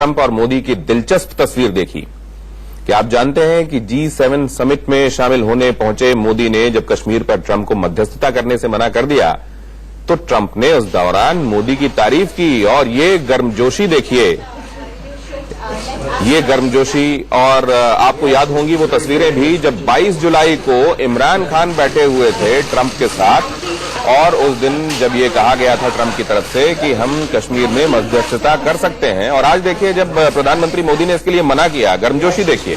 Trump और मोदी की दिलचस्प तस्वीर देखी। क्या आप जानते हैं कि G7 समिट में शामिल होने पहुंचे मोदी ने जब कश्मीर पर ट्रंप को मध्यस्थता करने से मना कर दिया तो ट्रंप ने उस दौरान मोदी की तारीफ की। और ये गर्मजोशी देखिए, ये गर्मजोशी। और आपको याद होंगी वो तस्वीरें भी जब 22 जुलाई को इमरान खान बैठे हुए थे ट्रंप के साथ, और उस दिन जब ये कहा गया था ट्रंप की तरफ से कि हम कश्मीर में मध्यस्थता कर सकते हैं। और आज देखिए जब प्रधानमंत्री मोदी ने इसके लिए मना किया, गर्मजोशी देखिए।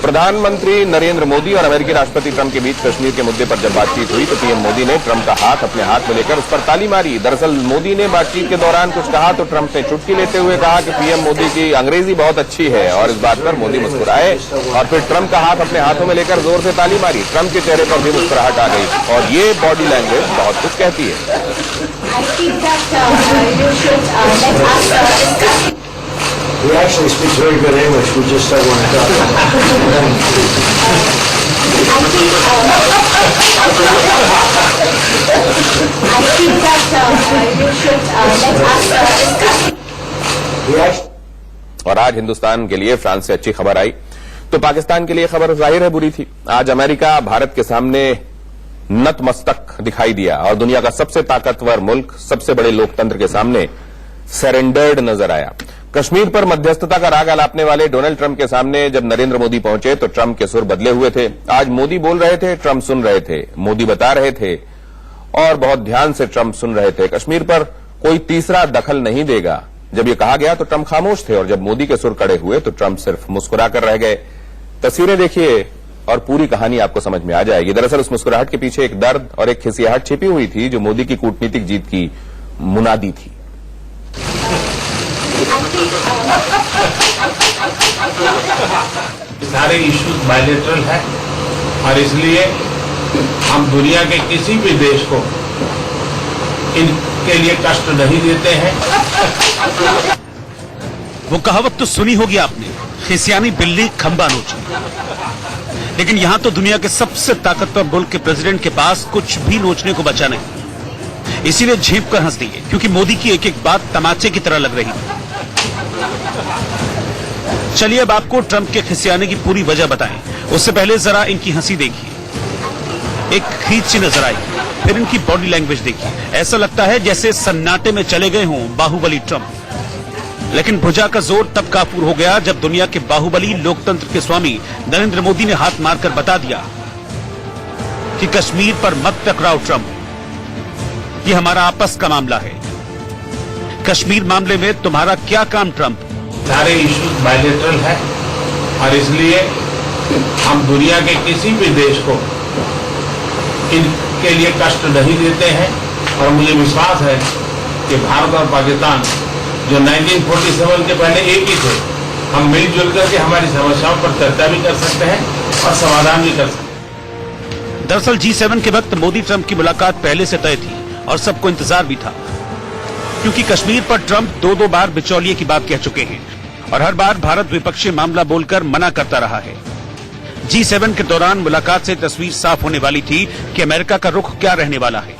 प्रधानमंत्री नरेंद्र मोदी और अमेरिकी राष्ट्रपति ट्रंप के बीच कश्मीर के मुद्दे पर जब बातचीत हुई तो पीएम मोदी ने ट्रंप का हाथ अपने हाथ में लेकर उस पर ताली मारी। दरअसल मोदी ने बातचीत के दौरान कुछ कहा तो ट्रंप ने चुटकी लेते हुए कहा कि पीएम मोदी की अंग्रेजी बहुत अच्छी है, और इस बात पर मोदी मुस्कुराए और फिर ट्रंप का हाथ अपने हाथों में लेकर जोर से ताली मारी। ट्रंप के चेहरे पर भी मुस्कुराहट आ गई और ये बॉडी लैंग्वेज बहुत कुछ कहती है। He actually speaks very good English. We just don't want to talk. और आज हिंदुस्तान के लिए फ्रांस से अच्छी खबर आई तो पाकिस्तान के लिए खबर जाहिर है बुरी थी। आज अमेरिका भारत के सामने नतमस्तक दिखाई दिया और दुनिया का सबसे ताकतवर मुल्क, सबसे बड़े लोकतंत्र के सामने सरेंडर्ड नजर आया। कश्मीर पर मध्यस्थता का राग अलापने वाले डोनाल्ड ट्रंप के सामने जब नरेंद्र मोदी पहुंचे तो ट्रंप के सुर बदले हुए थे। आज मोदी बोल रहे थे, ट्रंप सुन रहे थे। मोदी बता रहे थे और बहुत ध्यान से ट्रंप सुन रहे थे। कश्मीर पर कोई तीसरा दखल नहीं देगा, जब ये कहा गया तो ट्रंप खामोश थे और जब मोदी के सुर कड़े हुए तो ट्रंप सिर्फ मुस्कुरा कर रह गए। तस्वीरें देखिए और पूरी कहानी आपको समझ में आ जाएगी। दरअसल उस मुस्कुराहट के पीछे एक दर्द और एक खिसियाहट छिपी हुई थी जो मोदी की कूटनीतिक जीत की मुनादी थी। सारे इश्यूज बायलेटरल है और इसलिए हम दुनिया के किसी भी देश को इनके लिए कष्ट नहीं देते हैं। वो कहावत तो सुनी होगी आपने, खिसियानी बिल्ली खंबा नोची। लेकिन यहां तो दुनिया के सबसे ताकतवर मुल्क के प्रेसिडेंट के पास कुछ भी नोचने को बचा नहीं। इसीलिए झेप कर हंस दिए क्योंकि मोदी की एक एक बात तमाचे की तरह लग रही थी। चलिए अब आपको ट्रंप के खिसियाने की पूरी वजह बताएं। उससे पहले जरा इनकी हंसी देखिए, एक खींच सी नजर आई, फिर इनकी बॉडी लैंग्वेज देखिए। ऐसा लगता है जैसे सन्नाटे में चले गए हों बाहुबली ट्रंप। लेकिन भुजा का जोर तब काफूर हो गया जब दुनिया के बाहुबली लोकतंत्र के स्वामी नरेंद्र मोदी ने हाथ मारकर बता दिया कि कश्मीर पर मत टकराओ ट्रंप, ये हमारा आपस का मामला है। कश्मीर मामले में तुम्हारा क्या काम ट्रंप? सारे इश्यूज बायलेटरल है और इसलिए हम दुनिया के किसी भी देश को इनके लिए कष्ट नहीं देते हैं। और मुझे विश्वास है कि भारत और पाकिस्तान जो 1947 के पहले एक ही थे, हम मिलजुल करके हमारी समस्याओं पर चर्चा भी कर सकते हैं और समाधान भी कर सकते हैं। दरअसल G7 के वक्त मोदी ट्रंप की मुलाकात पहले से तय थी और सबको इंतजार भी था, क्योंकि कश्मीर पर ट्रंप दो बार बिचौलिए की बात कह चुके हैं और हर बार भारत विपक्षी मामला बोलकर मना करता रहा है। G7 के दौरान मुलाकात से तस्वीर साफ होने वाली थी कि अमेरिका का रुख क्या रहने वाला है।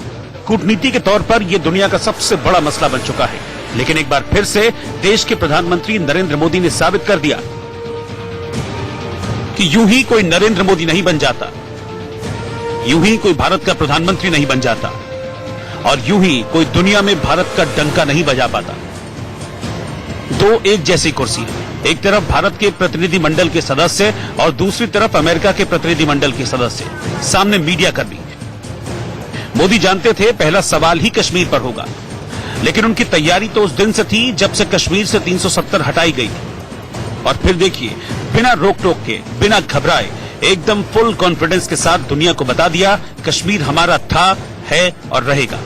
कूटनीति के तौर पर यह दुनिया का सबसे बड़ा मसला बन चुका है। लेकिन एक बार फिर से देश के प्रधानमंत्री नरेंद्र मोदी ने साबित कर दिया कि यूं ही कोई नरेंद्र मोदी नहीं बन जाता, यूं ही कोई भारत का प्रधानमंत्री नहीं बन जाता और यूं ही कोई दुनिया में भारत का डंका नहीं बजा पाता। दो एक जैसी कुर्सी है, एक तरफ भारत के प्रतिनिधि मंडल के सदस्य और दूसरी तरफ अमेरिका के प्रतिनिधि मंडल के सदस्य, सामने मीडिया कर्मी। मोदी जानते थे पहला सवाल ही कश्मीर पर होगा, लेकिन उनकी तैयारी तो उस दिन से थी जब से कश्मीर से 370 हटाई गई थी। और फिर देखिए, बिना रोक टोक के, बिना घबराए, एकदम फुल कॉन्फिडेंस के साथ दुनिया को बता दिया कश्मीर हमारा था, है और रहेगा।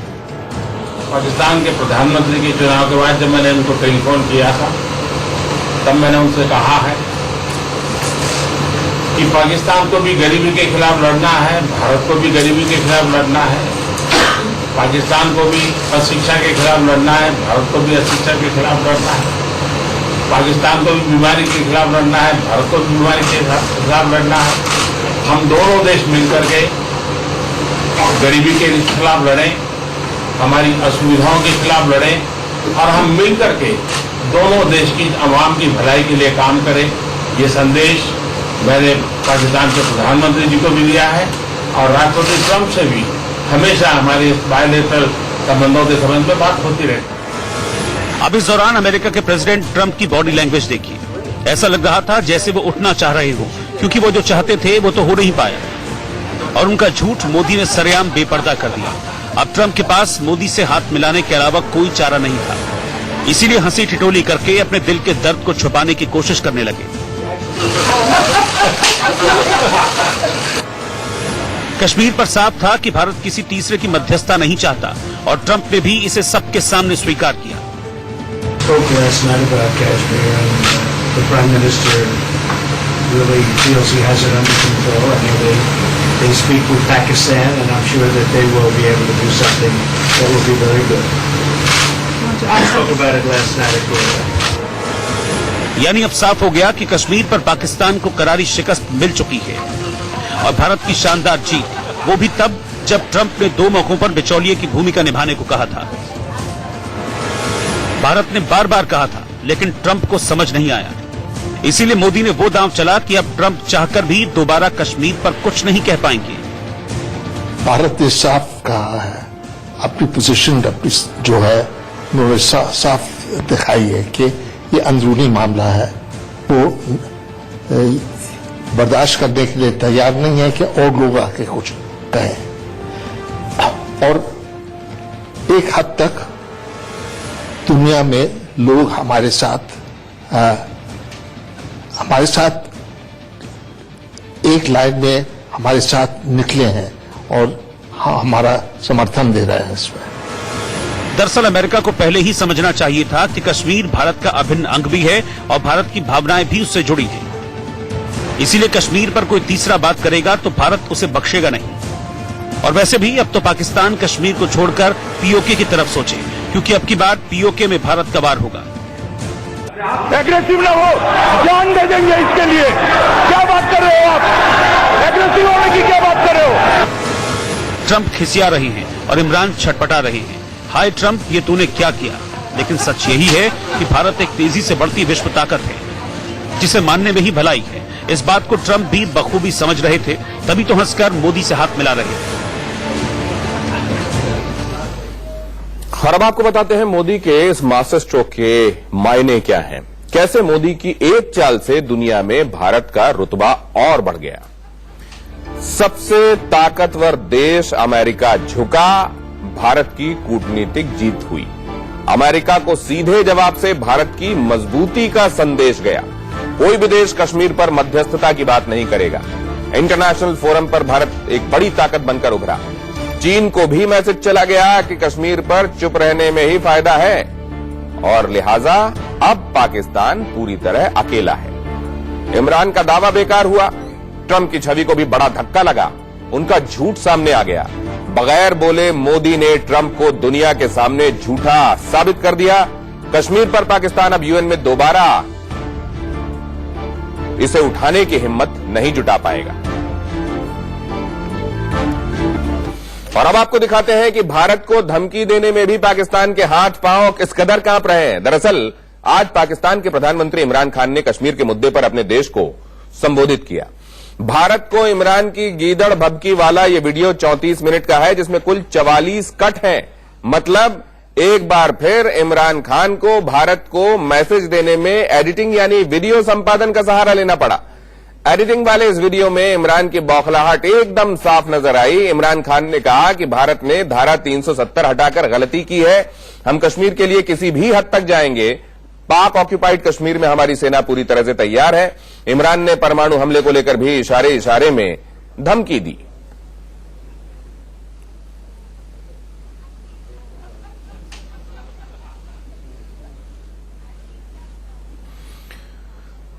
पाकिस्तान के प्रधानमंत्री के चुनाव के बाद जब मैंने उनको टेलीफोन किया था तब मैंने उनसे कहा है कि पाकिस्तान को भी गरीबी के खिलाफ लड़ना है, भारत को भी गरीबी के खिलाफ लड़ना है, पाकिस्तान को भी अशिक्षा के खिलाफ लड़ना है, भारत को भी अशिक्षा के खिलाफ लड़ना है, पाकिस्तान को भी बीमारी के खिलाफ लड़ना है, भारत को भी बीमारी के खिलाफ लड़ना है। हम दोनों देश मिलकर के गरीबी के खिलाफ लड़ें, हमारी असुविधाओं के खिलाफ लड़ें और हम मिलकर के दोनों देश की आवाम की भलाई के लिए काम करे। ये संदेश मैंने पाकिस्तान के प्रधानमंत्री जी को भी दिया है और राष्ट्रपति ट्रंप से भी हमेशा हमारे बायलैटरल संबंधों के संबंध में बात होती रहती। अब इस दौरान अमेरिका के प्रेसिडेंट ट्रंप की बॉडी लैंग्वेज देखिए। ऐसा लग रहा था जैसे वो उठना चाह रहे हो, क्योंकि वो जो चाहते थे वो तो हो नहीं पाया और उनका झूठ मोदी ने सरेआम बेपर्दा कर दिया। अब ट्रंप के पास मोदी से हाथ मिलाने के अलावा कोई चारा नहीं था, इसीलिए हंसी ठिठोली करके अपने दिल के दर्द को छुपाने की कोशिश करने लगे। कश्मीर पर साफ था कि भारत किसी तीसरे की मध्यस्थता नहीं चाहता और ट्रंप ने भी इसे सबके सामने स्वीकार किया। Spoke last night about Kashmir, and the Prime Minister really feels he has it under control. I mean, they speak with Pakistan, and I'm sure that they will be able to do something that will be very good. I spoke about it last night at Gulf. यानी अब साफ हो गया कि कश्मीर पर पाकिस्तान को करारी शिकस्त मिल चुकी है और भारत की शानदार जीत, वो भी तब जब ट्रंप ने 2 मौकों पर बिचौलिए की भूमिका निभाने को कहा था। भारत ने बार बार कहा था, लेकिन ट्रंप को समझ नहीं आया। इसीलिए मोदी ने वो दांव चला कि अब ट्रंप चाहकर भी दोबारा कश्मीर पर कुछ नहीं कह पाएंगे। भारत ने साफ कहा है, अपनी पोजीशन जो है उन्होंने साफ दिखाई है कि ये अंदरूनी मामला है, वो बर्दाश्त करने के लिए तैयार नहीं है कि और लोग आके कुछ कहें। और एक हद तक दुनिया में लोग हमारे साथ एक लाइन में हमारे साथ निकले हैं और हमारा समर्थन दे रहे हैं इसमें। दरअसल अमेरिका को पहले ही समझना चाहिए था कि कश्मीर भारत का अभिन्न अंग भी है और भारत की भावनाएं भी उससे जुड़ी हैं। इसीलिए कश्मीर पर कोई तीसरा बात करेगा तो भारत उसे बख्शेगा नहीं। और वैसे भी अब तो पाकिस्तान कश्मीर को छोड़कर पीओके की तरफ सोचे, क्योंकि अब की बार पीओके में भारत का वार होगा। एग्रेसिव ना हो, जान दे देंगे इसके लिए। क्या बात कर रहे हो आप? एग्रेसिव होने की क्या बात कर रहे हो? ट्रंप खिसिया रहे हैं और इमरान छटपटा रहे हैं। हाय ट्रंप, ये तूने क्या किया? लेकिन सच यही है कि भारत एक तेजी से बढ़ती विश्व ताकत है, जिसे मानने में ही भलाई है। इस बात को ट्रंप भी बखूबी समझ रहे थे, तभी तो हंसकर मोदी से हाथ मिला रहे थे। और अब आपको बताते हैं मोदी के इस मास्टर स्ट्रोक के मायने क्या हैं, कैसे मोदी की एक चाल से दुनिया में भारत का रुतबा और बढ़ गया। सबसे ताकतवर देश अमेरिका झुका, भारत की कूटनीतिक जीत हुई। अमेरिका को सीधे जवाब से भारत की मजबूती का संदेश गया। कोई भी देश कश्मीर पर मध्यस्थता की बात नहीं करेगा। इंटरनेशनल फोरम पर भारत एक बड़ी ताकत बनकर उभरा। चीन को भी मैसेज चला गया कि कश्मीर पर चुप रहने में ही फायदा है और लिहाजा अब पाकिस्तान पूरी तरह अकेला है। इमरान का दावा बेकार हुआ, ट्रंप की छवि को भी बड़ा धक्का लगा, उनका झूठ सामने आ गया। बगैर बोले मोदी ने ट्रंप को दुनिया के सामने झूठा साबित कर दिया। कश्मीर पर पाकिस्तान अब यूएन में दोबारा इसे उठाने की हिम्मत नहीं जुटा पाएगा। और अब आपको दिखाते हैं कि भारत को धमकी देने में भी पाकिस्तान के हाथ पांव किस कदर कांप रहे हैं। दरअसल आज पाकिस्तान के प्रधानमंत्री इमरान खान ने कश्मीर के मुद्दे पर अपने देश को संबोधित किया। भारत को इमरान की गीदड़ भभकी वाला यह वीडियो 34 मिनट का है, जिसमें कुल 44 कट हैं। मतलब एक बार फिर इमरान खान को भारत को मैसेज देने में एडिटिंग यानी वीडियो संपादन का सहारा लेना पड़ा। एडिटिंग वाले इस वीडियो में इमरान की बौखलाहट एकदम साफ नजर आई। इमरान खान ने कहा कि भारत ने धारा 370 हटाकर गलती की है, हम कश्मीर के लिए किसी भी हद तक जाएंगे। पाक ऑक्यूपाइड कश्मीर में हमारी सेना पूरी तरह से तैयार है। इमरान ने परमाणु हमले को लेकर भी इशारे इशारे में धमकी दी।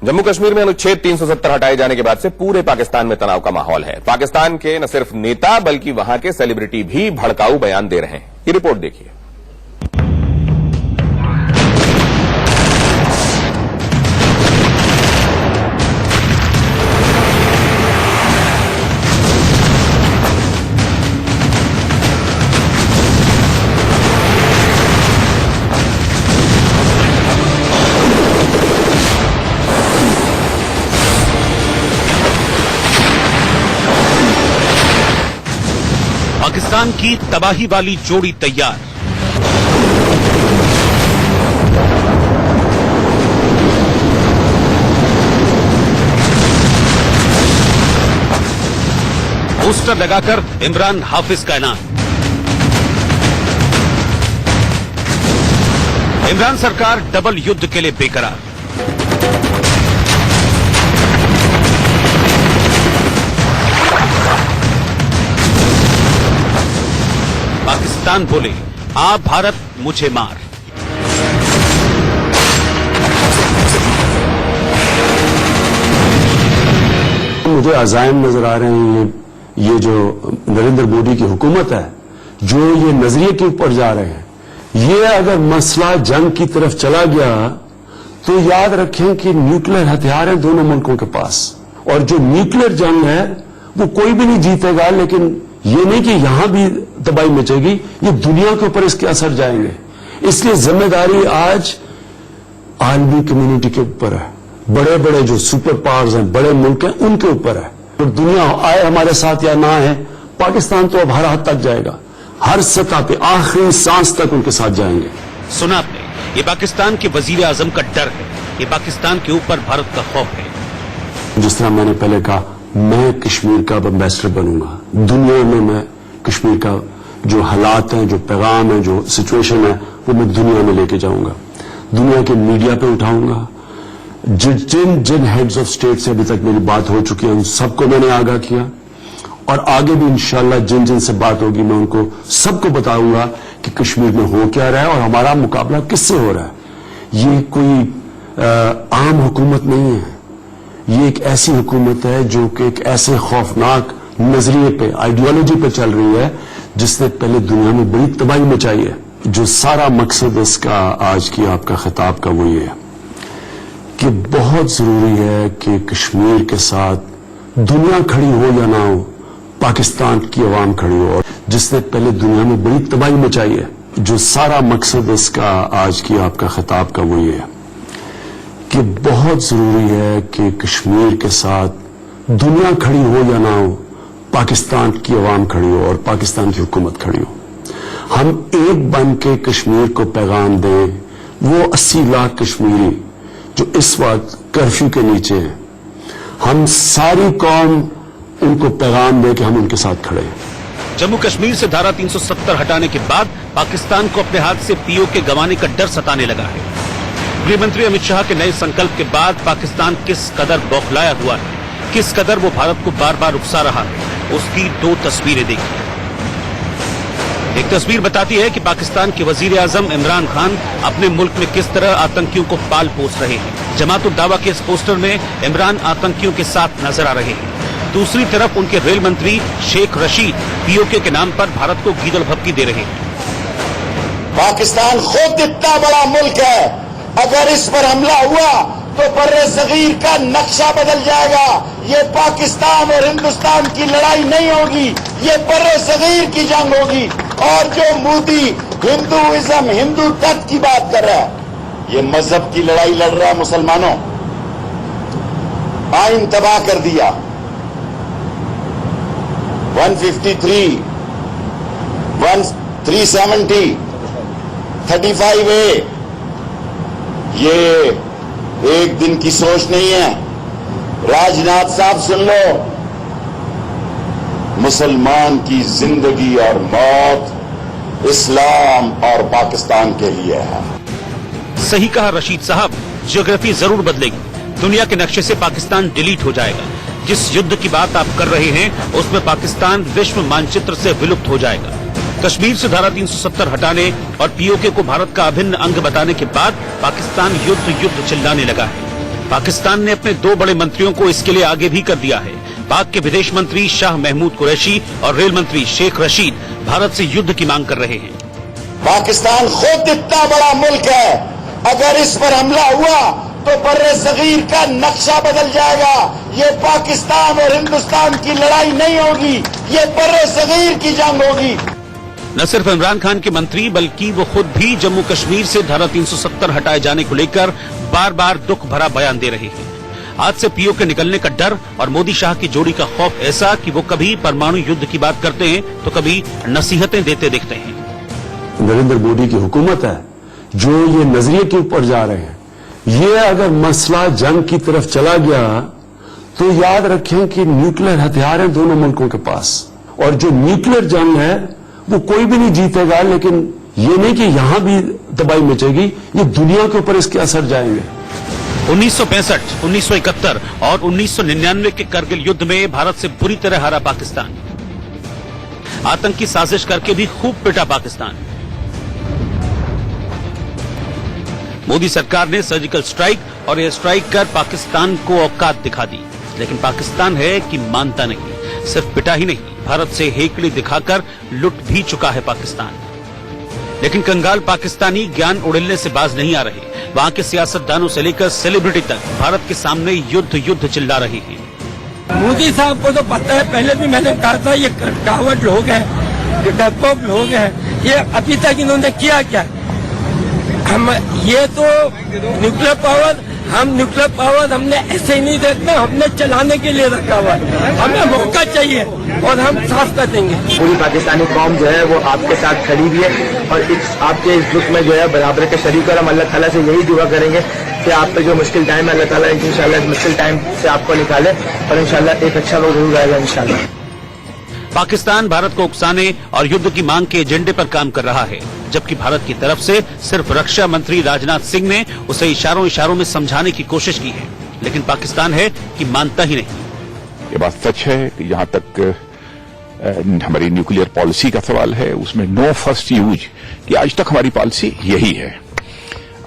जम्मू कश्मीर में अनुच्छेद 370 हटाए जाने के बाद से पूरे पाकिस्तान में तनाव का माहौल है। पाकिस्तान के न सिर्फ नेता बल्कि वहां के सेलिब्रिटी भी भड़काऊ बयान दे रहे हैं। ये रिपोर्ट देखिए। पाकिस्तान की तबाही वाली जोड़ी तैयार। पोस्टर लगाकर इमरान हाफिज का ऐलान। इमरान सरकार डबल युद्ध के लिए बेकरार। पाकिस्तान बोले, आ भारत मुझे मार। मुझे अज़ाइम नजर आ रहे हैं ये जो नरेंद्र मोदी की हुकूमत है, जो ये नजरिए के ऊपर जा रहे हैं, ये अगर मसला जंग की तरफ चला गया तो याद रखें कि न्यूक्लियर हथियार हैं दोनों मुल्कों के पास, और जो न्यूक्लियर जंग है वो कोई भी नहीं जीतेगा, लेकिन ये नहीं कि यहां भी तबाही मचेगी, ये दुनिया के ऊपर इसके असर जाएंगे। इसलिए जिम्मेदारी आज आलमी कम्युनिटी के ऊपर है, बड़े बड़े जो सुपर पावर्स हैं, बड़े मुल्क हैं, उनके ऊपर है। और दुनिया आए हमारे साथ या ना है, पाकिस्तान तो अब हर हद तक जाएगा, हर सतह पे आखिरी सांस तक उनके साथ जाएंगे। सुना आपने, ये पाकिस्तान के वजीर आजम का डर है, ये पाकिस्तान के ऊपर भारत का खौफ है। जिस तरह मैंने पहले कहा, मैं कश्मीर का एम्बेसडर बनूंगा दुनिया में। मैं कश्मीर का जो हालात हैं, जो पैगाम है, जो सिचुएशन है, वो मैं दुनिया में लेके जाऊंगा, दुनिया के मीडिया पे उठाऊंगा। जिन हेड्स ऑफ स्टेट से अभी तक मेरी बात हो चुकी है, उन सबको मैंने आगाह किया, और आगे भी इंशाल्लाह जिन जिन से बात होगी मैं उनको सबको बताऊंगा कि कश्मीर में हो क्या रहा है और हमारा मुकाबला किससे हो रहा है। ये कोई आम हुकूमत नहीं है, ये एक ऐसी हुकूमत है जो कि एक ऐसे खौफनाक नजरिए पे, आइडियोलॉजी पे चल रही है जिसने पहले दुनिया में बड़ी तबाही मचाई है। जो सारा मकसद इसका आज की आपका खिताब का वो ये है कि बहुत जरूरी है कि कश्मीर के साथ दुनिया खड़ी हो या ना हो, पाकिस्तान की अवाम खड़ी हो, और जिसने पहले दुनिया में बड़ी तबाही मचाई है। जो सारा मकसद इसका आज की आपका खिताब का वो ये है कि बहुत जरूरी है कि कश्मीर के साथ दुनिया खड़ी हो या ना हो, पाकिस्तान की अवाम खड़ी हो और पाकिस्तान की हुकूमत खड़ी हो। हम एक बन के कश्मीर को पैगाम दें, वो 80 लाख कश्मीरी जो इस वक्त कर्फ्यू के नीचे हैं, हम सारी कौम उनको पैगाम दे कि हम उनके साथ खड़े हैं। जम्मू कश्मीर से धारा 370 हटाने के बाद पाकिस्तान को अपने हाथ से पीओके गंवाने का डर सताने लगा है। गृहमंत्री अमित शाह के नए संकल्प के बाद पाकिस्तान किस कदर बौखलाया हुआ है, किस कदर वो भारत को बार बार उकसा रहा है, उसकी दो तस्वीरें देखिए। एक तस्वीर बताती है कि पाकिस्तान के वजीर आजम इमरान खान अपने मुल्क में किस तरह आतंकियों को पाल पोस रहे हैं। जमात उद दावा के इस पोस्टर में इमरान आतंकियों के साथ नजर आ रहे हैं। दूसरी तरफ उनके रेल मंत्री शेख रशीद पीओके के नाम पर भारत को गीदड़ भभकी दे रहे हैं। पाकिस्तान खुद इतना बड़ा मुल्क है, अगर इस पर हमला हुआ तो बर्रे सगीर का नक्शा बदल जाएगा। ये पाकिस्तान और हिंदुस्तान की लड़ाई नहीं होगी, ये बर्रे सगीर की जंग होगी। और जो मोदी हिंदुइज्म, हिंदू तत्व की बात कर रहा है, ये मजहब की लड़ाई लड़ रहा है। मुसलमानों, आइन तबाह कर दिया, 153, 370, 35A, ये एक दिन की सोच नहीं है। राजनाथ साहब सुन लो, मुसलमान की जिंदगी और मौत इस्लाम और पाकिस्तान के लिए है। सही कहा रशीद साहब, ज्योग्राफी जरूर बदलेगी, दुनिया के नक्शे से पाकिस्तान डिलीट हो जाएगा। जिस युद्ध की बात आप कर रहे हैं उसमें पाकिस्तान विश्व मानचित्र से विलुप्त हो जाएगा। कश्मीर से धारा 370 हटाने और पीओके को भारत का अभिन्न अंग बताने के बाद पाकिस्तान युद्ध चिल्लाने लगा है। पाकिस्तान ने अपने दो बड़े मंत्रियों को इसके लिए आगे भी कर दिया है। पाक के विदेश मंत्री शाह महमूद कुरैशी और रेल मंत्री शेख रशीद भारत से युद्ध की मांग कर रहे हैं। पाकिस्तान खुद इतना बड़ा मुल्क है, अगर इस पर हमला हुआ तो बर्रे सगीर का नक्शा बदल जाएगा। ये पाकिस्तान और हिंदुस्तान की लड़ाई नहीं होगी, ये बर्रे सगीर की जंग होगी। न सिर्फ इमरान खान के मंत्री बल्कि वो खुद भी जम्मू कश्मीर से धारा 370 हटाए जाने को लेकर बार बार दुख भरा बयान दे रहे हैं। हाथ से पीओ के निकलने का डर और मोदी शाह की जोड़ी का खौफ ऐसा कि वो कभी परमाणु युद्ध की बात करते हैं तो कभी नसीहतें देते दिखते हैं। नरेंद्र मोदी की हुकूमत है जो ये नजरिए के ऊपर जा रहे हैं, ये अगर मसला जंग की तरफ चला गया तो याद रखें कि न्यूक्लियर हथियार हैं दोनों मुल्कों के पास, और जो न्यूक्लियर जंग है वो कोई भी नहीं जीतेगा। लेकिन ये नहीं कि यहां भी तबाही मचेगी, ये दुनिया के ऊपर इसके असर जाएंगे। 1965, 1971 और 1999 के करगिल युद्ध में भारत से बुरी तरह हारा पाकिस्तान। आतंकी साजिश करके भी खूब पिटा पाकिस्तान। मोदी सरकार ने सर्जिकल स्ट्राइक और एयर स्ट्राइक कर पाकिस्तान को औकात दिखा दी, लेकिन पाकिस्तान है कि मानता नहीं। सिर्फ पिटा ही नहीं, भारत से हेकड़ी दिखाकर लुट भी चुका है पाकिस्तान। लेकिन कंगाल पाकिस्तानी ज्ञान उड़ेलने से बाज नहीं आ रहे। वहां के सियासतदानों से लेकर सेलिब्रिटी तक भारत के सामने युद्ध युद्ध चिल्ला रहे हैं। मोदी साहब को तो पता है, पहले भी मैंने कहा था ये कावड़ लोग हैं, ये डरपोक लोग हैं। ये अभी तक इन्होंने किया क्या? हम ये तो न्यूक्लियर पावर, हम न्यूक्लियर पावर हमने ऐसे ही नहीं देखना, हमने चलाने के लिए रखा हुआ है। हमें मौका चाहिए और हम साफ कर देंगे। पूरी पाकिस्तानी कौम जो है वो आपके साथ खड़ी भी है और आपके इस दुख में जो है बराबर के शरीक, और हम अल्लाह ताला से यही दुआ करेंगे कि आप पे जो मुश्किल टाइम है अल्लाह ताला इंशाल्लाह इस मुश्किल टाइम से आपको निकाले और इंशाल्लाह एक अच्छा वक्त जरूर आएगा इंशाल्लाह। पाकिस्तान भारत को उकसाने और युद्ध की मांग के एजेंडे पर काम कर रहा है, जबकि भारत की तरफ से सिर्फ रक्षा मंत्री राजनाथ सिंह ने उसे इशारों में समझाने की कोशिश की है, लेकिन पाकिस्तान है कि मानता ही नहीं। ये बात सच है कि जहां तक हमारी न्यूक्लियर पॉलिसी का सवाल है उसमें नो फर्स्ट यूज कि आज तक हमारी पॉलिसी यही है।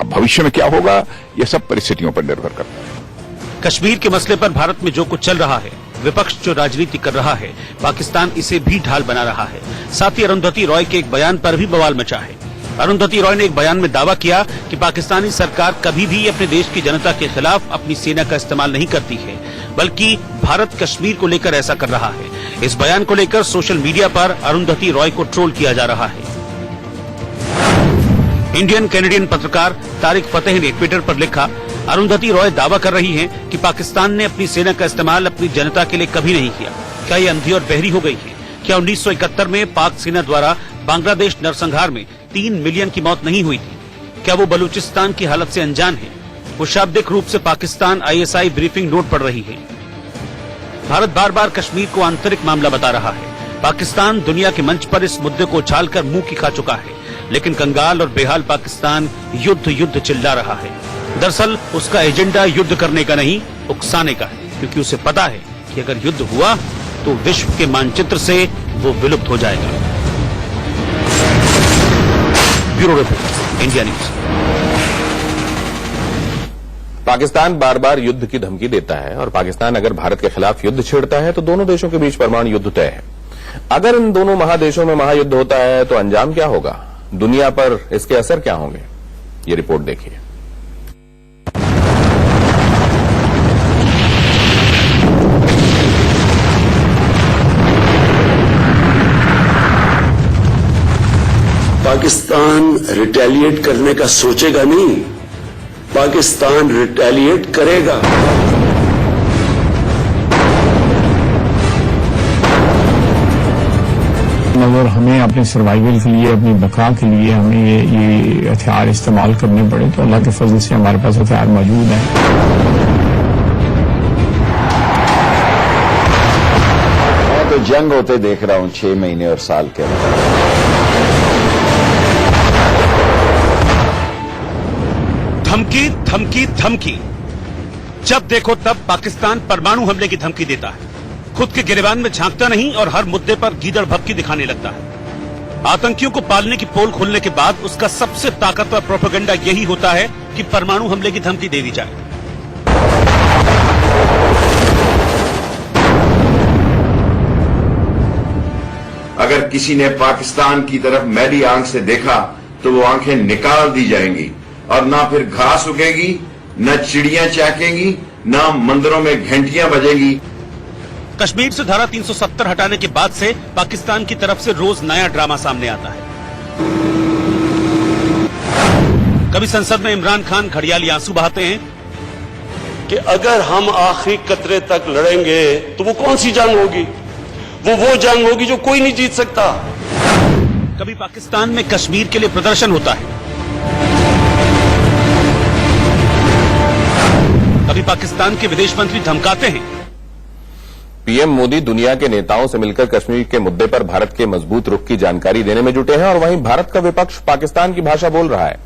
अब भविष्य में क्या होगा ये सब परिस्थितियों पर निर्भर करता है। कश्मीर के मसले पर भारत में जो कुछ चल रहा है, विपक्ष जो राजनीति कर रहा है, पाकिस्तान इसे भी ढाल बना रहा है। साथ ही अरुंधति रॉय के एक बयान पर भी बवाल मचा है। अरुंधति रॉय ने एक बयान में दावा किया कि पाकिस्तानी सरकार कभी भी अपने देश की जनता के खिलाफ अपनी सेना का इस्तेमाल नहीं करती है, बल्कि भारत कश्मीर को लेकर ऐसा कर रहा है। इस बयान को लेकर सोशल मीडिया पर अरुंधति रॉय को ट्रोल किया जा रहा है। इंडियन कैनेडियन पत्रकार तारिक फतेह ने ट्विटर पर लिखा, अरुंधति रॉय दावा कर रही हैं कि पाकिस्तान ने अपनी सेना का इस्तेमाल अपनी जनता के लिए कभी नहीं किया। क्या ये अंधी और बहरी हो गई है? क्या 1971 में पाक सेना द्वारा बांग्लादेश नरसंहार में 3 मिलियन की मौत नहीं हुई थी? क्या वो बलूचिस्तान की हालत से अनजान है? वो शाब्दिक रूप से पाकिस्तान ISI ब्रीफिंग नोट पढ़ रही है। भारत बार बार कश्मीर को आंतरिक मामला बता रहा है। पाकिस्तान दुनिया के मंच पर इस मुद्दे को उछालकर मुंह की खा चुका है, लेकिन कंगाल और बेहाल पाकिस्तान युद्ध युद्ध चिल्ला रहा है। दरअसल उसका एजेंडा युद्ध करने का नहीं, उकसाने का है, क्योंकि उसे पता है कि अगर युद्ध हुआ तो विश्व के मानचित्र से वो विलुप्त हो जाएगा। Bureau report, India News. Pakistan बार बार युद्ध की धमकी देता है और पाकिस्तान अगर भारत के खिलाफ युद्ध छेड़ता है तो दोनों देशों के बीच परमाणु युद्ध तय है। अगर इन दोनों महादेशों में महायुद्ध होता है तो अंजाम क्या होगा? दुनिया पर इसके असर क्या होंगे? ये रिपोर्ट देखिए। पाकिस्तान रिटेलिएट करने का सोचेगा नहीं, पाकिस्तान रिटेलिएट करेगा। अगर हमें अपने सर्वाइवल के लिए, अपनी बका के लिए हमें ये हथियार इस्तेमाल करने पड़े तो अल्लाह के फजल से हमारे पास हथियार मौजूद हैं। मैं तो जंग होते देख रहा हूं 6 महीने और साल के अंदर। धमकी धमकी धमकी, जब देखो तब पाकिस्तान परमाणु हमले की धमकी देता है। खुद के गिरेबान में झांकता नहीं और हर मुद्दे पर गीदड़ भभकी दिखाने लगता है। आतंकियों को पालने की पोल खुलने के बाद उसका सबसे ताकतवर प्रोपेगेंडा यही होता है कि परमाणु हमले की धमकी दे दी जाए। अगर किसी ने पाकिस्तान की तरफ मैली आंख से देखा तो वो आंखें निकाल दी जाएंगी और ना फिर घास उगेगी, न चिड़ियां चहकेंगी, न मंदिरों में घंटियां बजेंगी। कश्मीर से धारा 370 हटाने के बाद से पाकिस्तान की तरफ से रोज नया ड्रामा सामने आता है। कभी संसद में इमरान खान घड़ियाली आंसू बहाते हैं, कि अगर हम आखिरी कतरे तक लड़ेंगे तो वो कौन सी जंग होगी? वो जंग होगी जो कोई नहीं जीत सकता। कभी पाकिस्तान में कश्मीर के लिए प्रदर्शन होता है, कभी पाकिस्तान के विदेश मंत्री धमकाते हैं। पीएम मोदी दुनिया के नेताओं से मिलकर कश्मीर के मुद्दे पर भारत के मजबूत रुख की जानकारी देने में जुटे हैं और वहीं भारत का विपक्ष पाकिस्तान की भाषा बोल रहा है।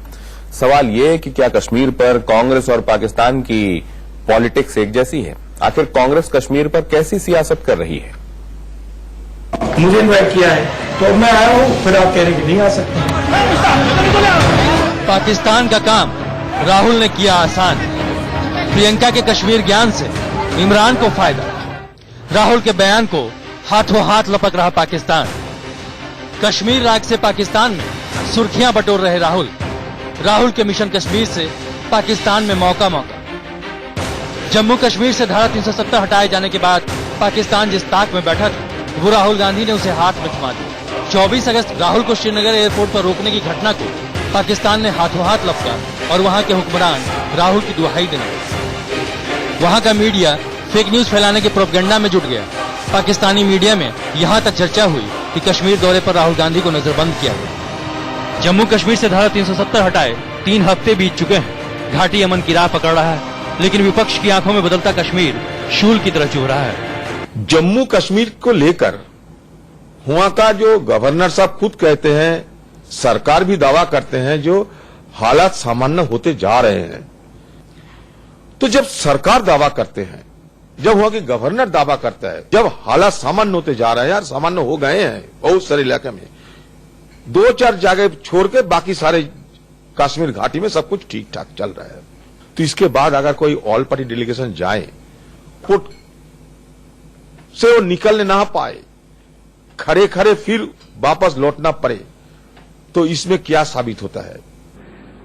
सवाल यह है कि क्या कश्मीर पर कांग्रेस और पाकिस्तान की पॉलिटिक्स एक जैसी है? आखिर कांग्रेस कश्मीर पर कैसी सियासत कर रही है? मुझे इन्वाइट किया है तो मैं आया हूँ, फिर आप कह रहे कि नहीं आ सकते। पाकिस्तान का काम राहुल ने किया आसान। प्रियंका के कश्मीर ज्ञान से इमरान को फायदा। राहुल के बयान को हाथों हाथ लपक रहा पाकिस्तान। कश्मीर राग से पाकिस्तान में सुर्खियां बटोर रहे राहुल। राहुल के मिशन कश्मीर से पाकिस्तान में मौका जम्मू कश्मीर से धारा 370 हटाए जाने के बाद पाकिस्तान जिस ताक में बैठा था वो राहुल गांधी ने उसे हाथ में थमा दिया। 24 अगस्त राहुल को श्रीनगर एयरपोर्ट पर रोकने की घटना को पाकिस्तान ने हाथों हाथ लपका और वहां के हुक्मरान राहुल की दुहाई देने लगे। वहां का मीडिया फेक न्यूज फैलाने के प्रोपेगेंडा में जुट गया। पाकिस्तानी मीडिया में यहां तक चर्चा हुई कि कश्मीर दौरे पर राहुल गांधी को नजरबंद किया गया। जम्मू कश्मीर से धारा 370 हटाए 3 हफ्ते बीत चुके हैं। घाटी अमन की राह पकड़ रहा है, लेकिन विपक्ष की आंखों में बदलता कश्मीर शूल की तरह चुभ रहा है। जम्मू कश्मीर को लेकर वहां का जो गवर्नर साहब खुद कहते हैं, सरकार भी दावा करते हैं, जो हालात सामान्य होते जा रहे हैं। तो जब सरकार दावा करते हैं, जब वहां के गवर्नर दावा करता है, जब हालात सामान्य होते जा रहे हैं, यार सामान्य हो गए हैं बहुत सारे इलाके में, 2-4 जगह छोड़ के बाकी सारे कश्मीर घाटी में सब कुछ ठीक ठाक चल रहा है। तो इसके बाद अगर कोई ऑल पार्टी डेलीगेशन जाए, कोर्ट से वो निकलने ना पाए, खड़े खड़े फिर वापस लौटना पड़े, तो इसमें क्या साबित होता है?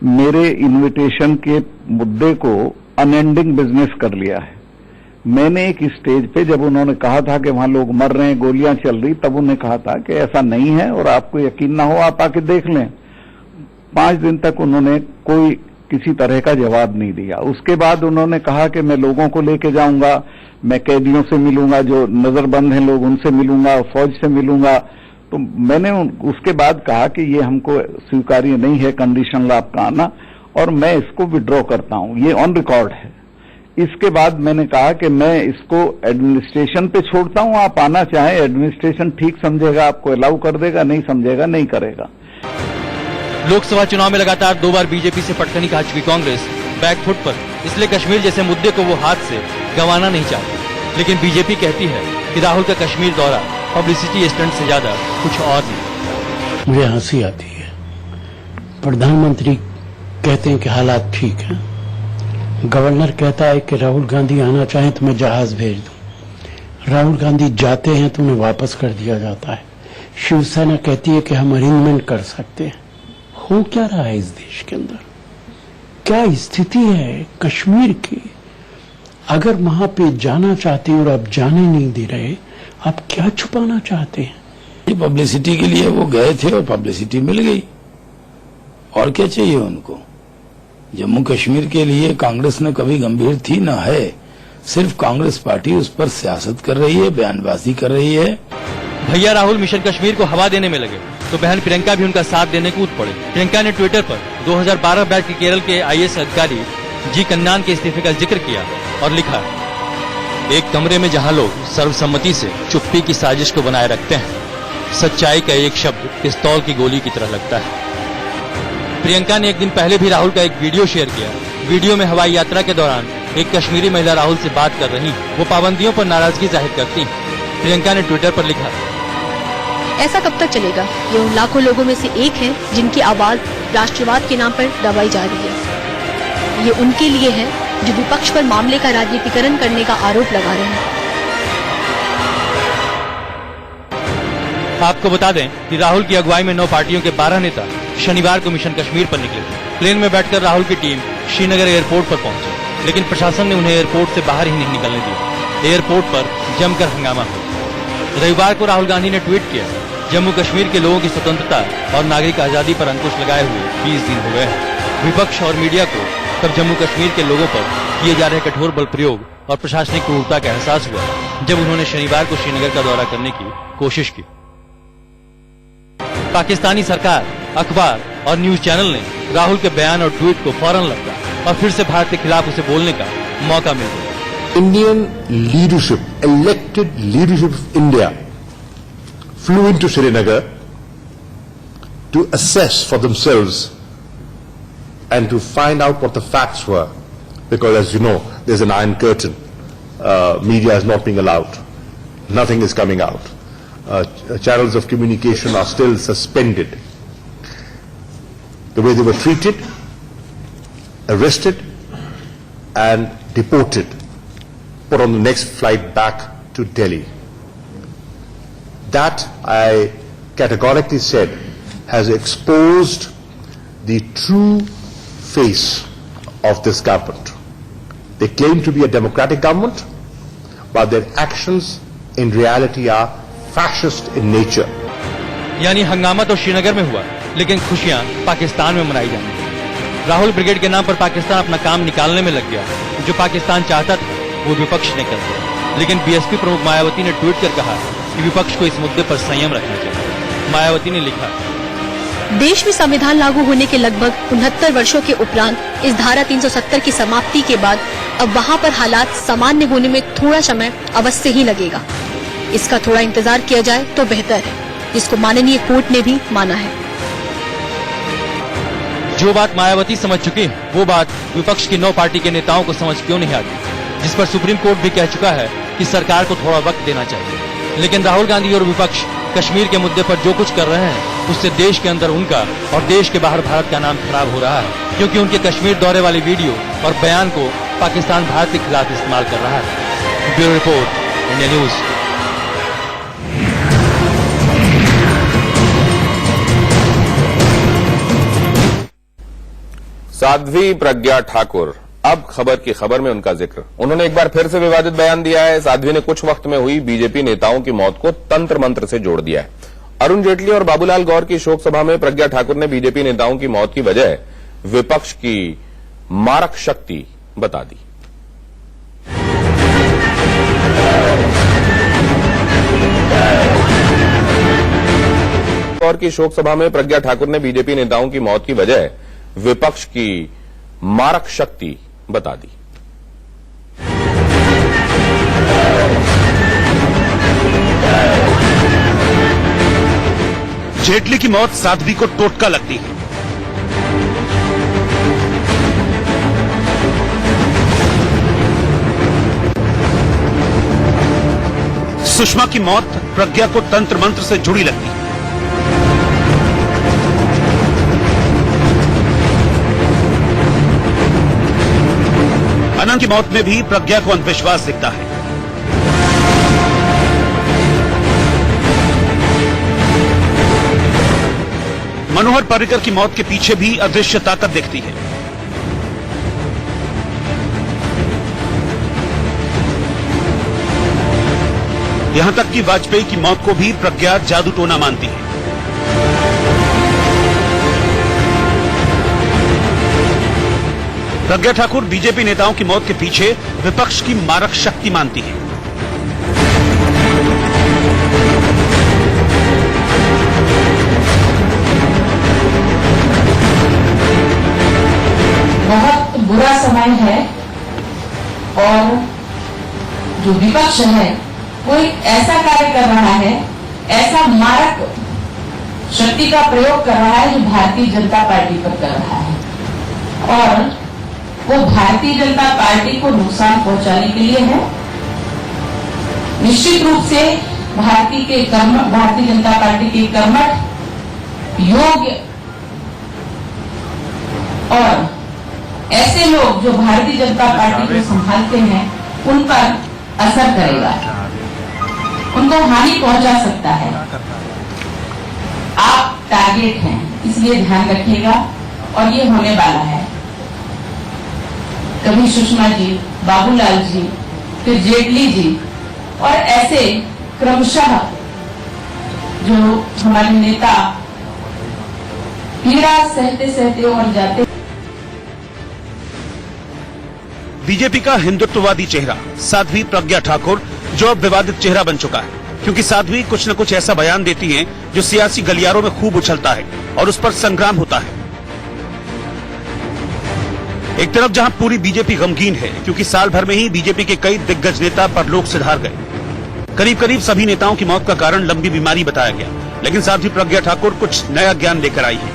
मेरे इनविटेशन के मुद्दे को अनएंडिंग बिजनेस कर लिया है। मैंने एक स्टेज पे जब उन्होंने कहा था कि वहां लोग मर रहे हैं, गोलियां चल रही, तब उन्हें कहा था कि ऐसा नहीं है और आपको यकीन ना हो आप आके देख लें। 5 दिन तक उन्होंने कोई किसी तरह का जवाब नहीं दिया। उसके बाद उन्होंने कहा कि मैं लोगों को लेके जाऊंगा, मैं कैदियों से मिलूंगा, जो नजरबंद हैं लोग उनसे मिलूंगा, फौज से मिलूंगा। तो मैंने उसके बाद कहा कि ये हमको स्वीकार्य नहीं है कंडीशनल आपका आना, और मैं इसको विड्रॉ करता हूं, ये ऑन रिकॉर्ड है। इसके बाद मैंने कहा कि मैं इसको एडमिनिस्ट्रेशन पे छोड़ता हूं, आप आना चाहें, एडमिनिस्ट्रेशन ठीक समझेगा आपको अलाउ कर देगा, नहीं समझेगा नहीं करेगा। लोकसभा चुनाव में लगातार 2 बार बीजेपी से पटखनी खा चुकी कांग्रेस बैकफुट पर, इसलिए कश्मीर जैसे मुद्दे को वो हाथ से गंवाना नहीं चाहती। लेकिन बीजेपी कहती है कि राहुल का कश्मीर दौरा पब्लिसिटी स्टंट से ज्यादा कुछ और नहीं। मुझे हंसी आती है। प्रधानमंत्री कहते हैं कि हालात ठीक हैं, गवर्नर कहता है कि राहुल गांधी आना चाहें तो मैं जहाज भेज दूं, राहुल गांधी जाते हैं तो उन्हें वापस कर दिया जाता है। शिवसेना कहती है कि हम अरेंजमेंट कर सकते हैं। हो क्या रहा है इस देश के अंदर? क्या स्थिति है कश्मीर की? अगर वहां पे जाना चाहते हैं और आप जाने नहीं दे रहे, आप क्या छुपाना चाहते हैं? पब्लिसिटी के लिए वो गए थे और पब्लिसिटी मिल गई, और क्या चाहिए उनको? जम्मू कश्मीर के लिए कांग्रेस ने कभी गंभीर थी ना है, सिर्फ कांग्रेस पार्टी उस पर सियासत कर रही है, बयानबाजी कर रही है। भैया राहुल मिशन कश्मीर को हवा देने में लगे तो बहन प्रियंका भी उनका साथ देने कूद पड़े। प्रियंका ने ट्विटर पर 2012 बैच के केरल के आईएएस अधिकारी जी कन्नान के इस्तीफे का जिक्र किया और लिखा, एक कमरे में जहां लोग सर्वसम्मति से चुप्पी की साजिश को बनाए रखते हैं, सच्चाई का एक शब्द पिस्तौल की गोली की तरह लगता है। प्रियंका ने एक दिन पहले भी राहुल का एक वीडियो शेयर किया। वीडियो में हवाई यात्रा के दौरान एक कश्मीरी महिला राहुल से बात कर रही, वो पाबंदियों पर नाराजगी जाहिर करती। प्रियंका ने ट्विटर पर लिखा, ऐसा कब तक चलेगा? ये उन लाखों लोगों में से एक है जिनकी आवाज राष्ट्रवाद के नाम पर दबाई जा रही है। ये उनके लिए है जो विपक्ष पर मामले का राजनीतिकरण करने का आरोप लगा रहे हैं। आपको बता दें कि राहुल की अगुवाई में 9 पार्टियों के 12 नेता शनिवार को मिशन कश्मीर पर निकले थे। प्लेन में बैठकर राहुल की टीम श्रीनगर एयरपोर्ट पर पहुंची, लेकिन प्रशासन ने उन्हें एयरपोर्ट से बाहर ही नहीं निकलने दिया। एयरपोर्ट पर जमकर हंगामा हुआ। रविवार को राहुल गांधी ने ट्वीट किया, जम्मू कश्मीर के लोगों की स्वतंत्रता और नागरिक आजादी पर अंकुश लगाए हुए 20 दिन हो गए हैं। विपक्ष और मीडिया को तब जम्मू कश्मीर के लोगों पर किए जा रहे कठोर बल प्रयोग और प्रशासनिक क्रूरता का एहसास हुआ जब उन्होंने शनिवार को श्रीनगर का दौरा करने की कोशिश की। पाकिस्तानी सरकार, अखबार और न्यूज चैनल ने राहुल के बयान और ट्वीट को फौरन लपका और फिर से भारत के खिलाफ उसे बोलने का मौका मिल गया। Indian leadership, elected leadership of India, flew into Srinagar to assess for themselves and to find out what the facts were. Because as you know, there's an iron curtain. Media is not being allowed. Nothing is coming out. Channels of communication are still suspended. The way they were treated, arrested, and deported, put on the next flight back to Delhi. That, I categorically said, has exposed the true face of this government. They claim to be a democratic government, but their actions in reality are fascist in nature. यानी हंगामा तो श्रीनगर में हुआ, लेकिन खुशियां पाकिस्तान में मनाई जाएंगी। राहुल ब्रिगेड के नाम पर पाकिस्तान अपना काम निकालने में लग गया। जो पाकिस्तान चाहता था वो विपक्ष ने कर दिया। लेकिन बीएसपी प्रमुख मायावती ने ट्वीट कर कहा कि विपक्ष को इस मुद्दे पर संयम रखना चाहिए। मायावती ने लिखा, देश में संविधान लागू होने के लगभग 69 वर्षों के उपरांत इस धारा 370 की समाप्ति के बाद अब वहां पर हालात सामान्य होने में थोड़ा समय अवश्य ही लगेगा। इसका थोड़ा इंतजार किया जाए तो बेहतर है, जिसको माननीय कोर्ट ने भी माना है। जो बात मायावती समझ चुकी वो बात विपक्ष की 9 पार्टी के नेताओं को समझ क्यों नहीं आती, जिस पर सुप्रीम कोर्ट भी कह चुका है कि सरकार को थोड़ा वक्त देना चाहिए। लेकिन राहुल गांधी और विपक्ष कश्मीर के मुद्दे पर जो कुछ कर रहे हैं उससे देश के अंदर उनका और देश के बाहर भारत का नाम खराब हो रहा है, क्योंकि उनके कश्मीर दौरे वाली वीडियो और बयान को पाकिस्तान भारत के खिलाफ इस्तेमाल कर रहा है। Bureau report, India News. Sadhvi Pragya Thakur, अब खबर की खबर में उनका जिक्र। उन्होंने एक बार फिर से विवादित बयान दिया है। साध्वी ने कुछ वक्त में हुई बीजेपी नेताओं की मौत को तंत्र मंत्र से जोड़ दिया है। अरुण जेटली और बाबूलाल गौर की शोक सभा में प्रज्ञा ठाकुर ने बीजेपी नेताओं की मौत की वजह विपक्ष की मारक शक्ति बता दी। गौर की शोक सभा में प्रज्ञा ठाकुर ने बीजेपी नेताओं की मौत की वजह विपक्ष की मारक शक्ति बता दी। जेटली की मौत साध्वी को टोटका लगती है। सुषमा की मौत प्रज्ञा को तंत्र मंत्र से जुड़ी लगती है। अनंत की मौत में भी प्रज्ञा को अंधविश्वास दिखता है। मनोहर पर्रिकर की मौत के पीछे भी अदृश्य ताकत दिखती है। यहां तक कि वाजपेयी की मौत को भी प्रज्ञा जादू टोना मानती है। प्रज्ञा ठाकुर बीजेपी नेताओं की मौत के पीछे विपक्ष की मारक शक्ति मानती है। बहुत बुरा समय है और जो विपक्ष है वो एक ऐसा कार्य कर रहा है, ऐसा मारक शक्ति का प्रयोग कर रहा है जो भारतीय जनता पार्टी पर कर रहा है और वो भारतीय जनता पार्टी को नुकसान पहुंचाने के लिए है। निश्चित रूप से भारतीय जनता पार्टी के कर्मठ, योग्य और ऐसे लोग जो भारतीय जनता पार्टी को संभालते हैं उन पर असर करेगा, उनको हानि पहुंचा सकता है। आप टारगेट हैं, इसलिए ध्यान रखिएगा और ये होने वाला है। कभी सुषमा जी, बाबूलाल जी, फिर जेटली जी और ऐसे क्रमशः जो हमारे नेता पीड़ा सहते सहते और जाते। बीजेपी का हिंदुत्ववादी चेहरा साध्वी प्रज्ञा ठाकुर जो अब विवादित चेहरा बन चुका है, क्योंकि साध्वी कुछ न कुछ ऐसा बयान देती हैं जो सियासी गलियारों में खूब उछलता है और उस पर संग्राम होता है। एक तरफ जहां पूरी बीजेपी गमगीन है क्योंकि साल भर में ही बीजेपी के कई दिग्गज नेता परलोक सिधार गए। करीब करीब सभी नेताओं की मौत का कारण लंबी बीमारी बताया गया, लेकिन साध्वी प्रज्ञा ठाकुर कुछ नया ज्ञान लेकर आई है।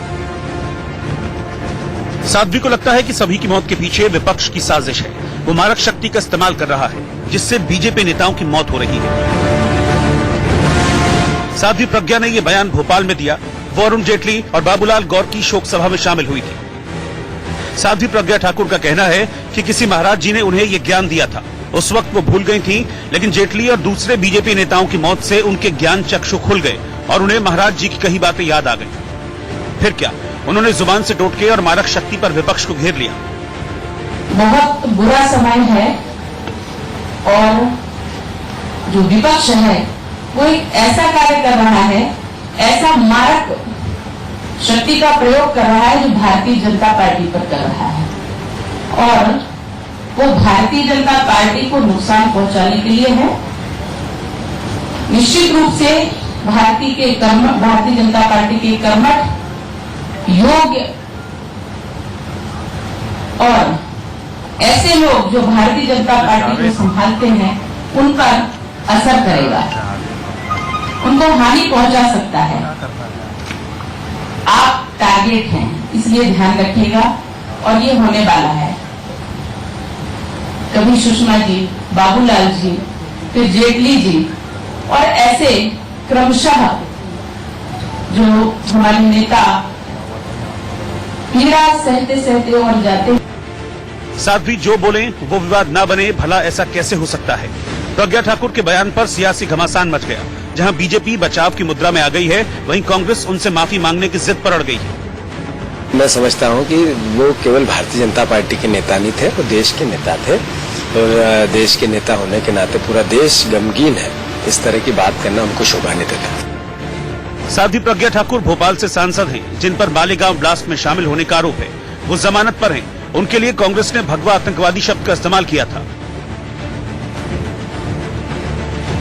साध्वी को लगता है कि सभी की मौत के पीछे विपक्ष की साजिश है। वो मारक शक्ति का इस्तेमाल कर रहा है जिससे बीजेपी नेताओं की मौत हो रही है। साध्वी प्रज्ञा ने यह बयान भोपाल में दिया। वो अरुण जेटली और बाबूलाल गौर की शोक सभा में शामिल हुई थी। साध्वी प्रज्ञा ठाकुर का कहना है कि किसी महाराज जी ने उन्हें यह ज्ञान दिया था। उस वक्त वो भूल गई थी, लेकिन जेटली और दूसरे बीजेपी नेताओं की मौत से उनके ज्ञान चक्षु खुल गए और उन्हें महाराज जी की कही बातें याद आ गई। फिर क्या, उन्होंने जुबान से टोटके और मारक शक्ति पर विपक्ष को घेर लिया। बहुत बुरा समय है और जो विपक्ष है वो एक ऐसा कार्य कर रहा है, ऐसा मारक शक्ति का प्रयोग कर रहा है जो भारतीय जनता पार्टी पर कर रहा है और वो भारतीय जनता पार्टी को नुकसान पहुंचाने के लिए है। निश्चित रूप से भारतीय जनता पार्टी के कर्मठ, योग्य और ऐसे लोग जो भारतीय जनता पार्टी को संभालते हैं उन पर असर करेगा, उनको हानि पहुंचा सकता है। आप टारगेट हैं, इसलिए ध्यान रखिएगा और ये होने वाला है। कभी सुषमा जी, बाबूलाल जी, फिर जेटली जी और ऐसे क्रमशः जो हमारे नेता पीड़ा सहते सहते और जाते हैं। साध्वी जो बोले वो विवाद ना बने, भला ऐसा कैसे हो सकता है। प्रज्ञा ठाकुर के बयान पर सियासी घमासान मच गया। जहां बीजेपी बचाव की मुद्रा में आ गई है, वहीं कांग्रेस उनसे माफी मांगने की जिद पर अड़ गई है। मैं समझता हूं कि वो केवल भारतीय जनता पार्टी के नेता नहीं थे, वो देश के नेता थे और देश के नेता होने के नाते पूरा देश गमगीन है। इस तरह की बात करना उनको शोभा नहीं देता। साध्वी प्रज्ञा ठाकुर भोपाल से सांसद हैं, जिन पर बालीगांव ब्लास्ट में शामिल होने का आरोप है। वो जमानत पर हैं। उनके लिए कांग्रेस ने भगवा आतंकवादी शब्द का इस्तेमाल किया था,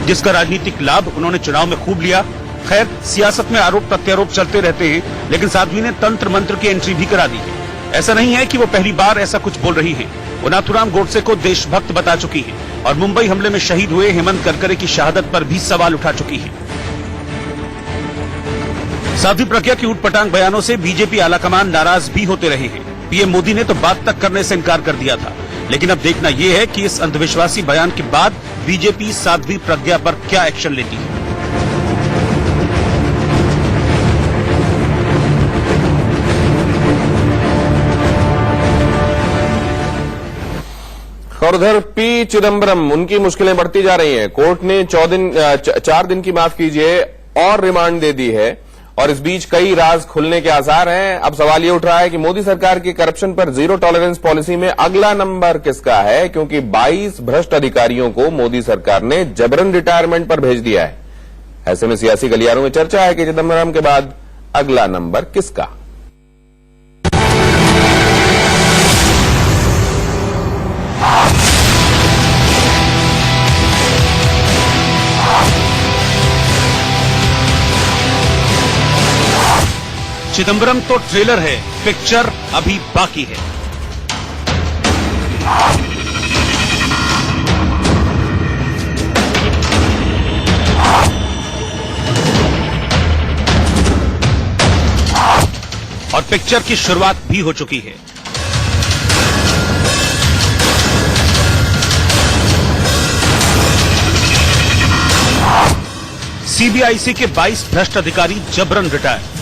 जिसका राजनीतिक लाभ उन्होंने चुनाव में खूब लिया। खैर, सियासत में आरोप प्रत्यारोप चलते रहते हैं, लेकिन साध्वी ने तंत्र मंत्र की एंट्री भी करा दी है। ऐसा नहीं है कि वो पहली बार ऐसा कुछ बोल रही हैं। वो नाथुराम गोडसे को देशभक्त बता चुकी हैं और मुंबई हमले में शहीद हुए हेमंत करकरे की शहादत पर भी सवाल उठा चुकी हैं। साध्वी प्रज्ञा की ऊटपटांग बयानों से बीजेपी आलाकमान नाराज भी होते रहे हैं। पीएम मोदी ने तो बात तक करने से इनकार कर दिया था, लेकिन अब देखना यह है कि इस अंधविश्वासी बयान के बाद बीजेपी साध्वी प्रज्ञा पर क्या एक्शन लेती है। और उधर पी चिदम्बरम, उनकी मुश्किलें बढ़ती जा रही हैं। कोर्ट ने 4 दिन की माफ कीजिए और रिमांड दे दी है और इस बीच कई राज खुलने के आसार हैं। अब सवाल ये उठ रहा है कि मोदी सरकार की करप्शन पर जीरो टॉलरेंस पॉलिसी में अगला नंबर किसका है, क्योंकि 22 भ्रष्ट अधिकारियों को मोदी सरकार ने जबरन रिटायरमेंट पर भेज दिया है। ऐसे में सियासी गलियारों में चर्चा है कि चिदम्बरम के बाद अगला नंबर किसका। चिदम्बरम तो ट्रेलर है, पिक्चर अभी बाकी है। और पिक्चर की शुरुआत भी हो चुकी है। सीबीआईसी के 22 भ्रष्ट अधिकारी जबरन रिटायर।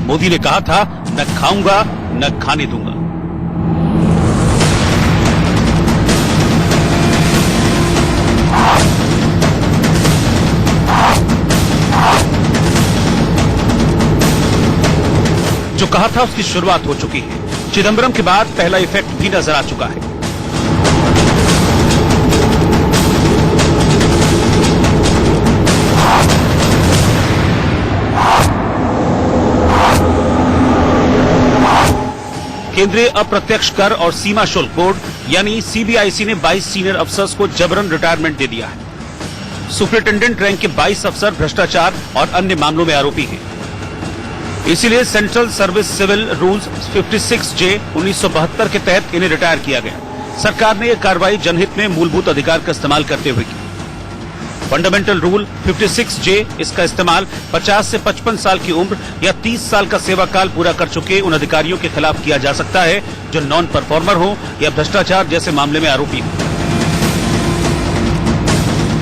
मोदी ने कहा था, न खाऊंगा न खाने दूंगा। जो कहा था उसकी शुरुआत हो चुकी है। चिदम्बरम के बाद पहला इफेक्ट भी नजर आ चुका है। केंद्रीय अप्रत्यक्ष कर और सीमा शुल्क बोर्ड यानी सीबीआईसी ने 22 सीनियर अफसर्स को जबरन रिटायरमेंट दे दिया है। सुपरिटेंडेंट रैंक के 22 अफसर भ्रष्टाचार और अन्य मामलों में आरोपी हैं। इसीलिए central service civil rules 56J 1972 के तहत इन्हें रिटायर किया गया। सरकार ने यह कार्रवाई जनहित में मूलभूत अधिकार का इस्तेमाल करते हुए की। फंडामेंटल रूल 56J इसका इस्तेमाल 50 से 55 साल की उम्र या 30 साल का सेवा काल पूरा कर चुके उन अधिकारियों के खिलाफ किया जा सकता है जो नॉन परफॉर्मर हो या भ्रष्टाचार जैसे मामले में आरोपी हो।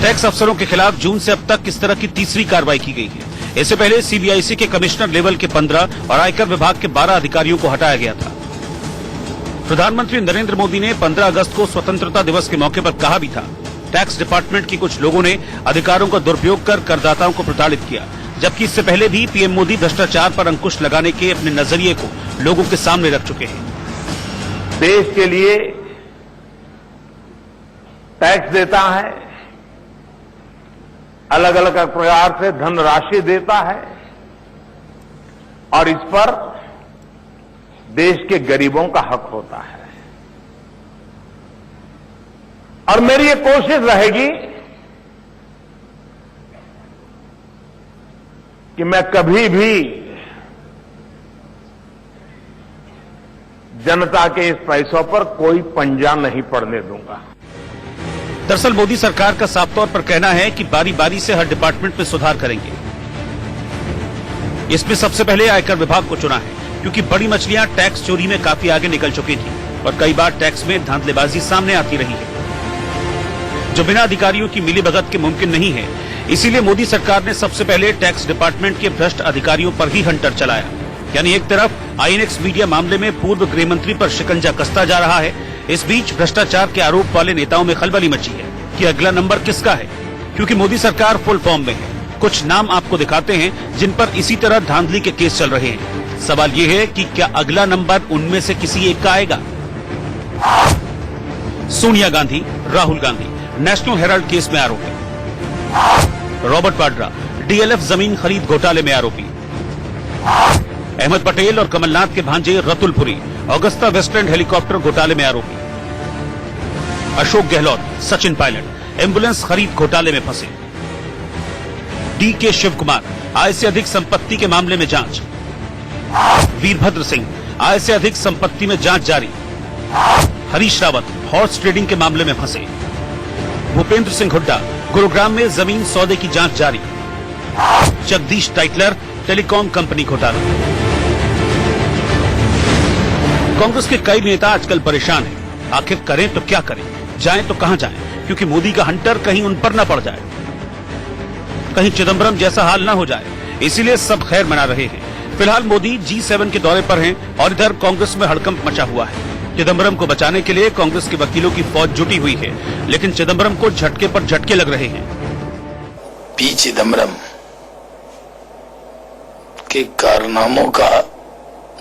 टैक्स अफसरों के खिलाफ जून से अब तक इस तरह की तीसरी कार्रवाई की गई है। इससे पहले सीबीआईसी के कमिश्नर लेवल के 15 और आयकर विभाग के 12 अधिकारियों को हटाया गया था। प्रधानमंत्री नरेंद्र मोदी ने 15 अगस्त को स्वतंत्रता दिवस के मौके पर कहा भी था, टैक्स डिपार्टमेंट की कुछ लोगों ने अधिकारों का दुरुपयोग कर करदाताओं को प्रताड़ित किया, जबकि इससे पहले भी पीएम मोदी भ्रष्टाचार पर अंकुश लगाने के अपने नजरिए को लोगों के सामने रख चुके हैं। देश के लिए टैक्स देता है, अलग अलग प्रकार से धनराशि देता है और इस पर देश के गरीबों का हक होता है। और मेरी ये कोशिश रहेगी कि मैं कभी भी जनता के इस पैसों पर कोई पंजा नहीं पड़ने दूंगा। दरअसल मोदी सरकार का साफ तौर पर कहना है कि बारी बारी से हर डिपार्टमेंट में सुधार करेंगे। इसमें सबसे पहले आयकर विभाग को चुना है, क्योंकि बड़ी मछलियां टैक्स चोरी में काफी आगे निकल चुकी थी और कई बार टैक्स में धांधलेबाजी सामने आती रही है, जो बिना अधिकारियों की मिलीभगत के मुमकिन नहीं है। इसीलिए मोदी सरकार ने सबसे पहले टैक्स डिपार्टमेंट के भ्रष्ट अधिकारियों पर ही हंटर चलाया। यानी एक तरफ आईएनएक्स मीडिया मामले में पूर्व गृह मंत्री पर शिकंजा कसता जा रहा है, इस बीच भ्रष्टाचार के आरोप वाले नेताओं में खलबली मची है कि अगला नंबर किसका है, क्योंकि मोदी सरकार फुल फॉर्म में है। कुछ नाम आपको दिखाते हैं जिन पर इसी तरह धांधली के केस चल रहे हैं। सवाल ये है कि क्या अगला नंबर उनमें से किसी एक का आएगा? Sonia Gandhi, Rahul Gandhi national Herald case में आरोपी। रॉबर्ट वाड्रा डीएलएफ जमीन खरीद घोटाले में आरोपी। अहमद पटेल और कमलनाथ के भांजे Ratul Puri Augusta Westland helicopter घोटाले में आरोपी। अशोक गहलोत, सचिन पायलट एम्बुलेंस खरीद घोटाले में फंसे। डीके शिव कुमार आय से अधिक संपत्ति के मामले में जांच। वीरभद्र सिंह आय से अधिक संपत्ति में जांच जारी। हरीश रावत हॉर्स ट्रेडिंग के मामले में फंसे। भूपेंद्र सिंह हुड्डा गुरुग्राम में जमीन सौदे की जांच जारी। जगदीश टाइटलर टेलीकॉम कंपनी घोटाला। कांग्रेस के कई नेता आजकल परेशान हैं। आखिर करें तो क्या करें, जाएं तो कहां जाएं, क्योंकि मोदी का हंटर कहीं उन पर न पड़ जाए, कहीं चिदंबरम जैसा हाल न हो जाए। इसीलिए सब खैर मना रहे हैं। फिलहाल मोदी G7 के दौरे पर हैं और इधर कांग्रेस में हड़कंप मचा हुआ है। चिदंबरम को बचाने के लिए कांग्रेस के वकीलों की फौज जुटी हुई है, लेकिन चिदंबरम को झटके पर झटके लग रहे हैं। पी चिदंबरम के कारनामों का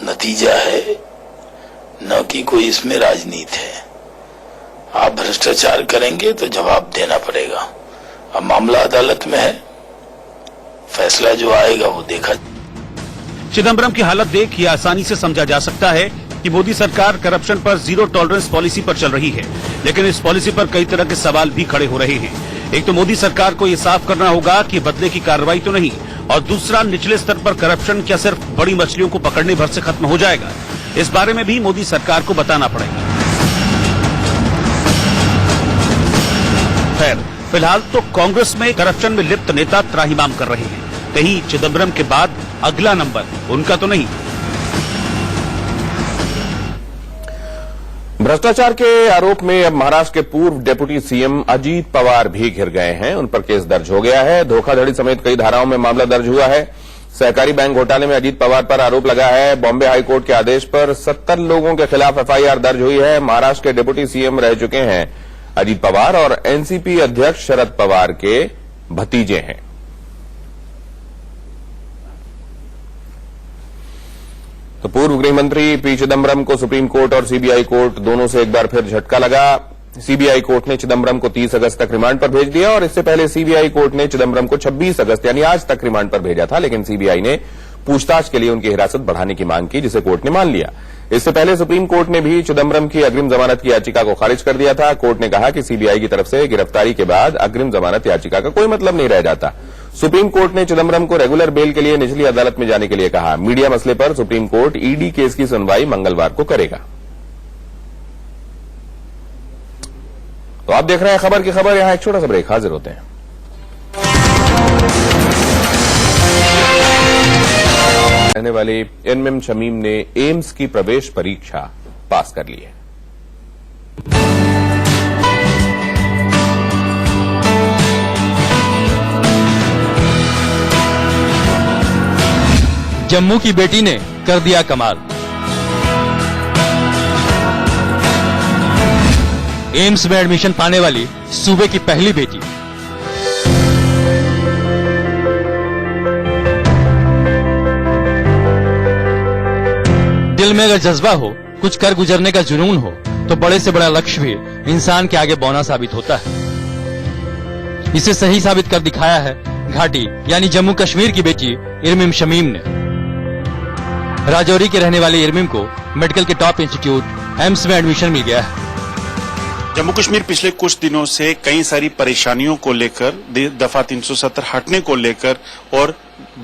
नतीजा है, न कि कोई इसमें राजनीति है। आप भ्रष्टाचार करेंगे तो जवाब देना पड़ेगा। अब मामला अदालत में है, फैसला जो आएगा वो देखा। चिदंबरम की हालत देख ये आसानी से समझा जा सकता है कि मोदी सरकार करप्शन पर जीरो टॉलरेंस पॉलिसी पर चल रही है, लेकिन इस पॉलिसी पर कई तरह के सवाल भी खड़े हो रहे हैं। एक तो मोदी सरकार को ये साफ करना होगा कि बदले की कार्रवाई तो नहीं, और दूसरा निचले स्तर पर करप्शन क्या सिर्फ बड़ी मछलियों को पकड़ने भर से खत्म हो जाएगा? इस बारे में भी मोदी सरकार को बताना पड़ेगा। खैर, फिलहाल तो कांग्रेस में करप्शन में लिप्त नेता त्राहिमाम कर रहे हैं। कहीं चिदंबरम के बाद अगला नंबर उनका तो नहीं। भ्रष्टाचार के आरोप में अब महाराष्ट्र के पूर्व डेप्यूटी सीएम अजीत पवार भी घिर गए हैं। उन पर केस दर्ज हो गया है। धोखाधड़ी समेत कई धाराओं में मामला दर्ज हुआ है। सहकारी बैंक घोटाले में अजीत पवार पर आरोप लगा है। बॉम्बे हाईकोर्ट के आदेश पर 70 लोगों के खिलाफ एफआईआर दर्ज हुई है। महाराष्ट्र के डिप्टी सीएम रह चुके हैं अजीत पवार और एनसीपी अध्यक्ष शरद पवार के भतीजे हैं। तो पूर्व गृह मंत्री पी चिदंबरम को सुप्रीम कोर्ट और सीबीआई कोर्ट दोनों से एक बार फिर झटका लगा। सीबीआई कोर्ट ने चिदंबरम को 30 अगस्त तक रिमांड पर भेज दिया और इससे पहले सीबीआई कोर्ट ने चिदंबरम को 26 अगस्त यानी आज तक रिमांड पर भेजा था, लेकिन सीबीआई ने पूछताछ के लिए उनकी हिरासत बढ़ाने की मांग की, जिसे कोर्ट ने मान लिया। इससे पहले सुप्रीम कोर्ट ने भी चिदम्बरम की अग्रिम जमानत की याचिका को खारिज कर दिया था। कोर्ट ने कहा कि सीबीआई की तरफ से गिरफ्तारी के बाद अग्रिम जमानत याचिका का कोई मतलब नहीं रह जाता। सुप्रीम कोर्ट ने चिदम्बरम को रेगुलर बेल के लिए निचली अदालत में जाने के लिए कहा। मीडिया मसले पर सुप्रीम कोर्ट ईडी केस की सुनवाई मंगलवार को करेगा। तो आप देख रहे हैं खबर की खबर। यहां एक छोटा सा ब्रेक, हाजिर होते हैं। रहने वाले इरमिम शमीम ने एम्स की प्रवेश परीक्षा पास कर ली है। जम्मू की बेटी ने कर दिया कमाल। एम्स में एडमिशन पाने वाली सूबे की पहली बेटी। दिल में अगर जज्बा हो, कुछ कर गुजरने का जुनून हो, तो बड़े से बड़ा लक्ष्य भी इंसान के आगे बौना साबित होता है। इसे सही साबित कर दिखाया है घाटी यानी जम्मू कश्मीर की बेटी इरमिम शमीम ने। राजौरी के रहने वाले इरमिम को मेडिकल के टॉप इंस्टीट्यूट एम्स में एडमिशन मिल गया है। जम्मू कश्मीर पिछले कुछ दिनों से कई सारी परेशानियों को लेकर, दफा 370 हटने को लेकर और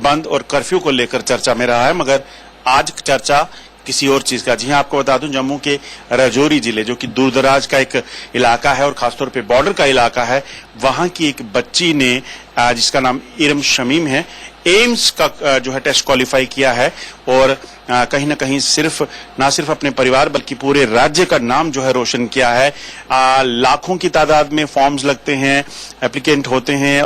बंद और कर्फ्यू को लेकर चर्चा में रहा है, मगर आज चर्चा किसी और चीज का। जी हाँ, आपको बता दूं, जम्मू के राजौरी जिले जो कि दूरदराज का एक इलाका है और खासतौर पे बॉर्डर का इलाका है, वहां की एक बच्ची ने जिसका नाम इरम शमीम है, एम्स का जो है टेस्ट क्वालिफाई किया है और कहीं ना कहीं ना सिर्फ अपने परिवार बल्कि पूरे राज्य का नाम जो है रोशन किया है। लाखों की तादाद में फॉर्म्स लगते हैं, एप्लीकेंट होते हैं,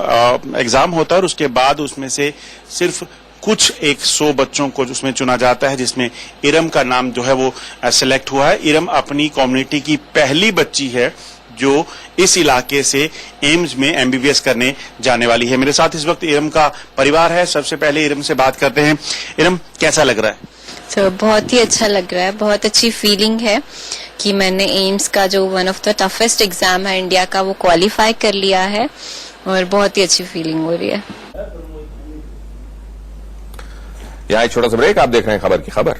एग्जाम होता है और उसके बाद उसमें से सिर्फ कुछ 100 बच्चों को उसमें चुना जाता है, जिसमें इरम का नाम जो है वो सिलेक्ट हुआ है। इरम अपनी कम्युनिटी की पहली बच्ची है जो इस इलाके से एम्स में एमबीबीएस करने जाने वाली है। मेरे साथ इस वक्त इरम का परिवार है। सबसे पहले इरम से बात करते हैं। इरम, कैसा लग रहा है? तो बहुत ही अच्छा लग रहा है, बहुत अच्छी फीलिंग है कि मैंने एम्स का जो one of the toughest exam है इंडिया का वो क्वालिफाई कर लिया है और बहुत ही अच्छी फीलिंग हो रही है। यहाँ एक छोटा सा ब्रेक, आप देख रहे हैं खबर की खबर।